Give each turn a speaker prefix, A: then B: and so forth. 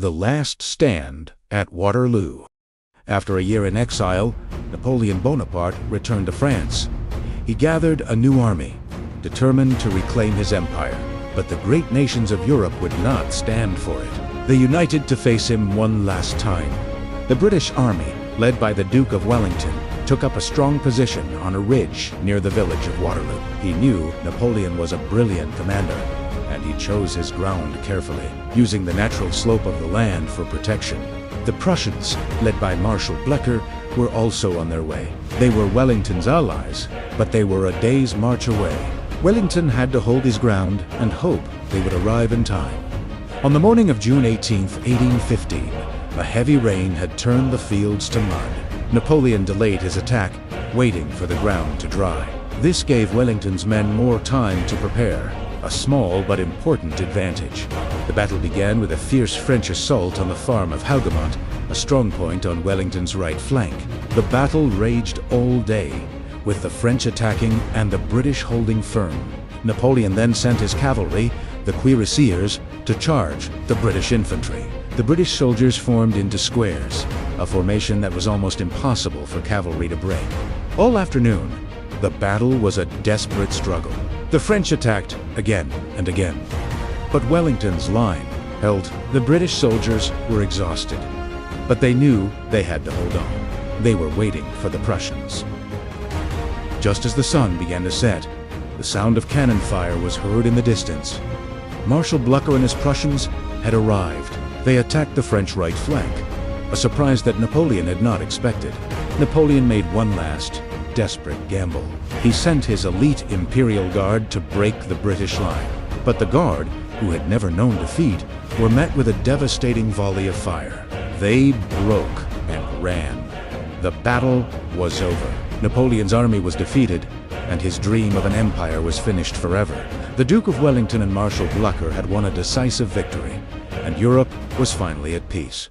A: The Last Stand at Waterloo. After a year in exile, Napoleon Bonaparte returned to France. He gathered a new army, determined to reclaim his empire. But the great nations of Europe would not stand for it. They united to face him one last time. The British army, led by the Duke of Wellington, took up a strong position on a ridge near the village of Waterloo. He knew Napoleon was a brilliant commander, and he chose his ground carefully, using the natural slope of the land for protection. The Prussians, led by Marshal Blücher, were also on their way. They were Wellington's allies, but they were a day's march away. Wellington had to hold his ground and hope they would arrive in time. On the morning of June 18, 1815, a heavy rain had turned the fields to mud. Napoleon delayed his attack, waiting for the ground to dry. This gave Wellington's men more time to prepare, a small but important advantage. The battle began with a fierce French assault on the farm of Hougoumont, a strong point on Wellington's right flank. The battle raged all day, with the French attacking and the British holding firm. Napoleon then sent his cavalry, the cuirassiers, to charge the British infantry. The British soldiers formed into squares, a formation that was almost impossible for cavalry to break. All afternoon, the battle was a desperate struggle. The French attacked again and again, but Wellington's line held. The British soldiers were exhausted, but they knew they had to hold on. They were waiting for the Prussians. Just as the sun began to set, the sound of cannon fire was heard in the distance. Marshal Blücher and his Prussians had arrived. They attacked the French right flank, a surprise that Napoleon had not expected. Napoleon made one last, desperate gamble. He sent his elite Imperial Guard to break the British line. But the Guard, who had never known defeat, were met with a devastating volley of fire. They broke and ran. The battle was over. Napoleon's army was defeated, and his dream of an empire was finished forever. The Duke of Wellington and Marshal Blücher had won a decisive victory, and Europe was finally at peace.